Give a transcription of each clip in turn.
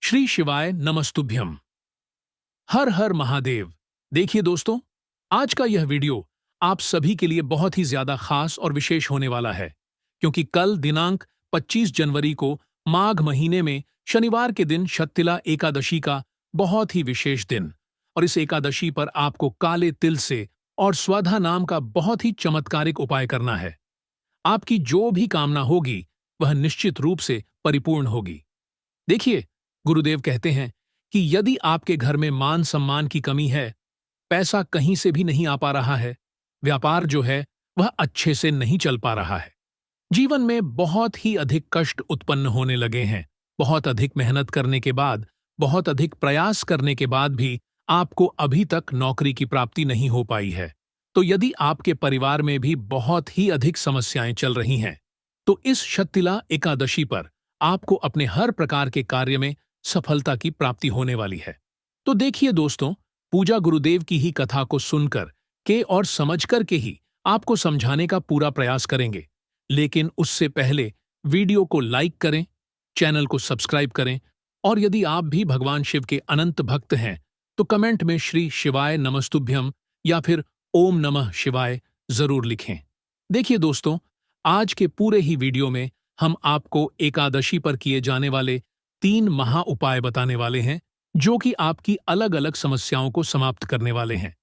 श्री शिवाय नमस्तुभ्यम। हर हर महादेव। देखिए दोस्तों, आज का यह वीडियो आप सभी के लिए बहुत ही ज्यादा खास और विशेष होने वाला है, क्योंकि कल दिनांक 25 जनवरी को माघ महीने में शनिवार के दिन शततिला एकादशी का बहुत ही विशेष दिन, और इस एकादशी पर आपको काले तिल से और स्वधा नाम का बहुत ही चमत्कारिक उपाय करना है। आपकी जो भी कामना होगी वह निश्चित रूप से परिपूर्ण होगी। देखिए, गुरुदेव कहते हैं कि यदि आपके घर में मान सम्मान की कमी है, पैसा कहीं से भी नहीं आ पा रहा है, व्यापार जो है वह अच्छे से नहीं चल पा रहा है, जीवन में बहुत ही अधिक कष्ट उत्पन्न होने लगे हैं, बहुत अधिक मेहनत करने के बाद, बहुत अधिक प्रयास करने के बाद भी आपको अभी तक नौकरी की प्राप्ति नहीं हो पाई है, तो यदि आपके परिवार में भी बहुत ही अधिक समस्याएं चल रही हैं, तो इस शततिला एकादशी पर आपको अपने हर प्रकार के कार्य में सफलता की प्राप्ति होने वाली है। तो देखिए दोस्तों, पूजा गुरुदेव की ही कथा को सुनकर के और समझकर के ही आपको समझाने का पूरा प्रयास करेंगे, लेकिन उससे पहले वीडियो को लाइक करें, चैनल को सब्सक्राइब करें, और यदि आप भी भगवान शिव के अनंत भक्त हैं तो कमेंट में श्री शिवाय नमस्तुभ्यम या फिर ओम नमः शिवाय जरूर लिखें। देखिए दोस्तों, आज के पूरे ही वीडियो में हम आपको एकादशी पर किए जाने वाले 3 महा उपाय बताने वाले हैं, जो कि आपकी अलग अलग समस्याओं को समाप्त करने वाले हैं।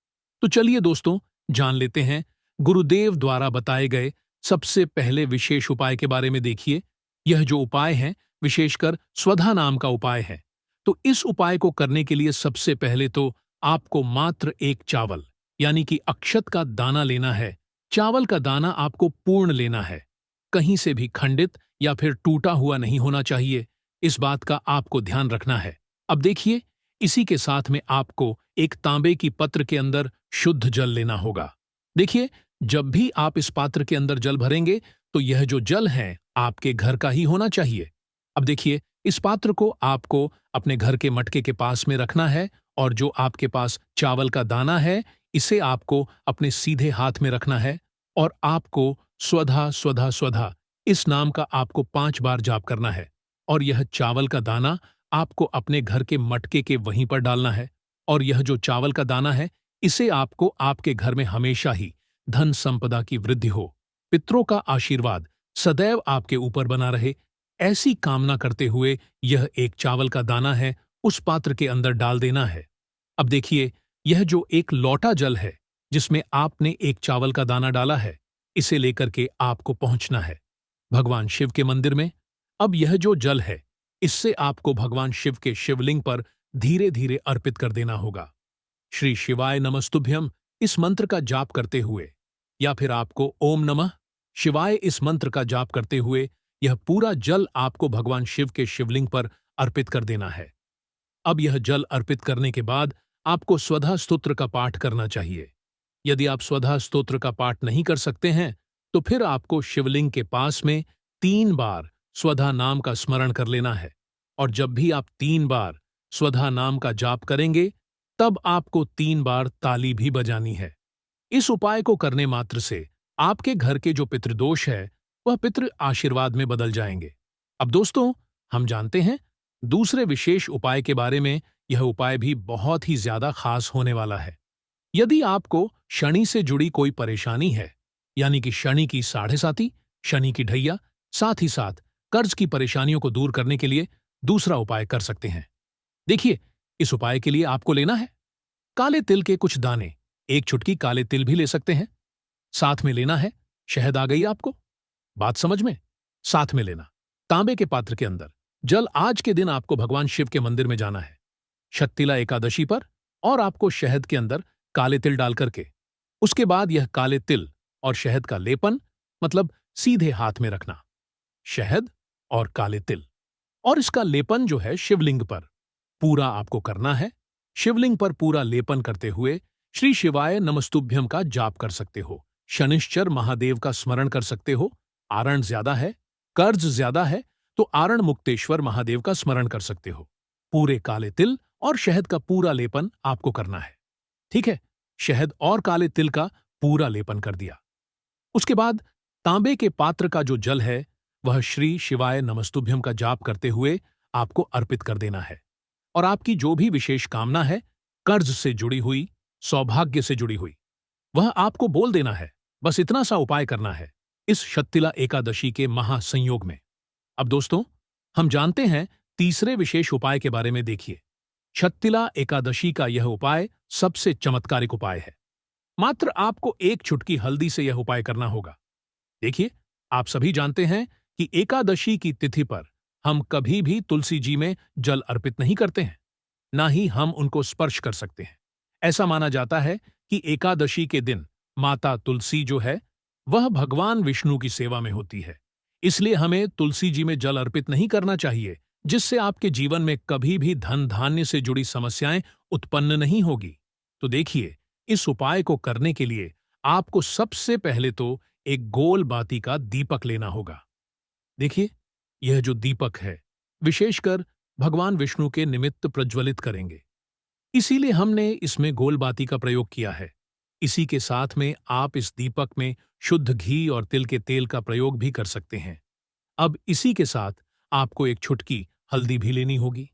तो चलिए दोस्तों, जान लेते हैं गुरुदेव द्वारा बताए गए सबसे पहले विशेष उपाय के बारे में। देखिए, यह जो उपाय है विशेषकर स्वधा नाम का उपाय है। तो इस उपाय को करने के लिए सबसे पहले तो आपको मात्र एक चावल यानी कि अक्षत का दाना लेना है। चावल का दाना आपको पूर्ण लेना है, कहीं से भी खंडित या फिर टूटा हुआ नहीं होना चाहिए। इस बात का आपको ध्यान रखना है। अब देखिए, इसी के साथ में आपको एक तांबे की पत्र के अंदर शुद्ध जल लेना होगा। देखिए, जब भी आप इस पात्र के अंदर जल भरेंगे तो यह जो जल है आपके घर का ही होना चाहिए। अब देखिए, इस पात्र को आपको अपने घर के मटके के पास में रखना है, और जो आपके पास चावल का दाना है इसे आपको अपने सीधे हाथ में रखना है, और आपको स्वधा स्वधा स्वधा इस नाम का आपको 5 बार जाप करना है। और यह चावल का दाना आपको अपने घर के मटके के वहीं पर डालना है, और यह जो चावल का दाना है इसे आपको आपके घर में हमेशा ही धन संपदा की वृद्धि हो, पितरों का आशीर्वाद सदैव आपके ऊपर बना रहे, ऐसी कामना करते हुए यह एक चावल का दाना है उस पात्र के अंदर डाल देना है। अब देखिए, यह जो एक लोटा जल है जिसमें आपने एक चावल का दाना डाला है, इसे लेकर के आपको पहुंचना है भगवान शिव के मंदिर में। अब यह जो जल है इससे आपको भगवान शिव के शिवलिंग पर धीरे धीरे अर्पित कर देना होगा। श्री शिवाय नमस्तुभ्यम इस मंत्र का जाप करते हुए, या फिर आपको ओम नमः शिवाय इस मंत्र का जाप करते हुए यह पूरा जल आपको भगवान शिव के शिवलिंग पर अर्पित कर देना है। अब यह जल अर्पित करने के बाद आपको स्वधा स्तोत्र का पाठ करना चाहिए। यदि आप स्वधा स्तोत्र का पाठ नहीं कर सकते हैं तो फिर आपको शिवलिंग के पास में 3 बार स्वधा नाम का स्मरण कर लेना है, और जब भी आप 3 बार स्वधा नाम का जाप करेंगे तब आपको 3 बार ताली भी बजानी है। इस उपाय को करने मात्र से आपके घर के जो पितृदोष है वह पितृ आशीर्वाद में बदल जाएंगे। अब दोस्तों, हम जानते हैं दूसरे विशेष उपाय के बारे में। यह उपाय भी बहुत ही ज्यादा खास होने वाला है। यदि आपको शनि से जुड़ी कोई परेशानी है, यानी कि शनि की साढ़े साती, शनि की ढैया, साथ ही साथ कर्ज की परेशानियों को दूर करने के लिए दूसरा उपाय कर सकते हैं। देखिए, इस उपाय के लिए आपको लेना है काले तिल के कुछ दाने, 1 चुटकी काले तिल भी ले सकते हैं। साथ में लेना है शहद। आ गई आपको बात समझ में? साथ में लेना तांबे के पात्र के अंदर जल। आज के दिन आपको भगवान शिव के मंदिर में जाना है शततिला एकादशी पर, और आपको शहद के अंदर काले तिल डाल करके उसके बाद यह काले तिल और शहद का लेपन, मतलब सीधे हाथ में रखना शहद और काले तिल, और इसका लेपन जो है शिवलिंग पर पूरा आपको करना है। शिवलिंग पर पूरा लेपन करते हुए श्री शिवाय नमस्तुभ्यम का जाप कर सकते हो, शनिश्चर महादेव का स्मरण कर सकते हो। आरण ज्यादा है, कर्ज ज्यादा है, तो आरण मुक्तेश्वर महादेव का स्मरण कर सकते हो। पूरे काले तिल और शहद का पूरा लेपन आपको करना है। ठीक है, शहद और काले तिल का पूरा लेपन कर दिया। उसके बाद तांबे के पात्र का जो जल है वह श्री शिवाय नमस्तुभ्यम का जाप करते हुए आपको अर्पित कर देना है। और आपकी जो भी विशेष कामना है, कर्ज से जुड़ी हुई, सौभाग्य से जुड़ी हुई, वह आपको बोल देना है। बस इतना सा उपाय करना है इस शक्तिला एकादशी के महासंयोग में। अब दोस्तों, हम जानते हैं तीसरे विशेष उपाय के बारे में। देखिए, शक्तिला एकादशी का यह उपाय सबसे चमत्कारिक उपाय है। मात्र आपको एक चुटकी हल्दी से यह उपाय करना होगा। देखिए, आप सभी जानते हैं कि एकादशी की तिथि पर हम कभी भी तुलसी जी में जल अर्पित नहीं करते हैं, ना ही हम उनको स्पर्श कर सकते हैं। ऐसा माना जाता है कि एकादशी के दिन माता तुलसी जो है, वह भगवान विष्णु की सेवा में होती है। इसलिए हमें तुलसी जी में जल अर्पित नहीं करना चाहिए, जिससे आपके जीवन में कभी भी धन धान्य से जुड़ी समस्याएं उत्पन्न नहीं होगी। तो देखिए, इस उपाय को करने के लिए आपको सबसे पहले तो एक गोल बाती का दीपक लेना होगा। देखिए, यह जो दीपक है, विशेषकर भगवान विष्णु के निमित्त प्रज्वलित करेंगे, इसीलिए हमने इसमें गोल बाती का प्रयोग किया है। इसी के साथ में आप इस दीपक में शुद्ध घी और तिल के तेल का प्रयोग भी कर सकते हैं। अब इसी के साथ आपको एक चुटकी हल्दी भी लेनी होगी।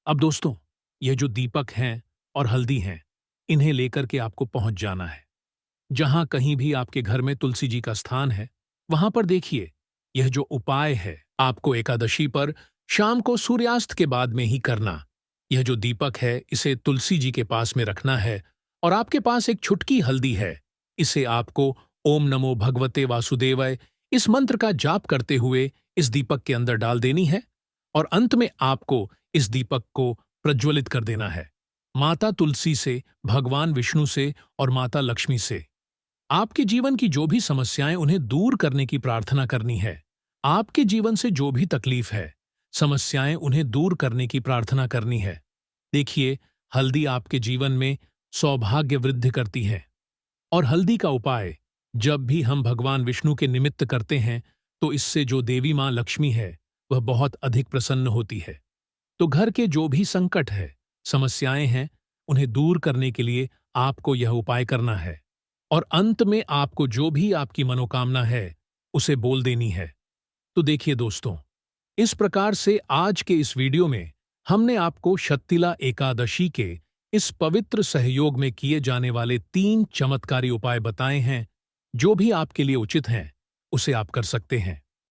अब दोस्तों, यह जो दीपक हैं और हल्दी हैं, इन्हें लेकर के आपको पहुंच जाना है। जहां कहीं भी आपके घर में तुलसी जी का स्थान है, वहां पर देखिए, यह जो उपाय है आपको एकादशी पर शाम को सूर्यास्त के बाद में ही करना। यह जो दीपक है, इसे तुलसी जी के पास में रखना है और आपके पास एक छुटकी हल्दी है। इसे आपको ओम नमो भगवते वासुदेवाय इस मंत्र का जाप करते हुए इस दीपक के अंदर डाल देनी है और अंत में आपको इस दीपक को प्रज्वलित कर देना है। माता तुलसी से, भगवान विष्णु से और माता लक्ष्मी से आपके जीवन की जो भी समस्याएं, उन्हें दूर करने की प्रार्थना करनी है। आपके जीवन से जो भी तकलीफ है, समस्याएं, उन्हें दूर करने की प्रार्थना करनी है। देखिए, हल्दी आपके जीवन में सौभाग्य वृद्धि करती है और हल्दी का उपाय जब भी हम भगवान विष्णु के निमित्त करते हैं, तो इससे जो देवी मां लक्ष्मी है, वह बहुत अधिक प्रसन्न होती है। तो घर के जो भी संकट है, समस्याएं हैं, उन्हें दूर करने के लिए आपको यह उपाय करना है और अंत में आपको जो भी आपकी मनोकामना है, उसे बोल देनी है। तो देखिए दोस्तों, इस प्रकार से आज के इस वीडियो में हमने आपको शक्तिला एकादशी के इस पवित्र सहयोग में किए जाने वाले 3 चमत्कारी उपाय बताए हैं। जो भी आपके लिए उचित हैं, उसे आप कर सकते हैं।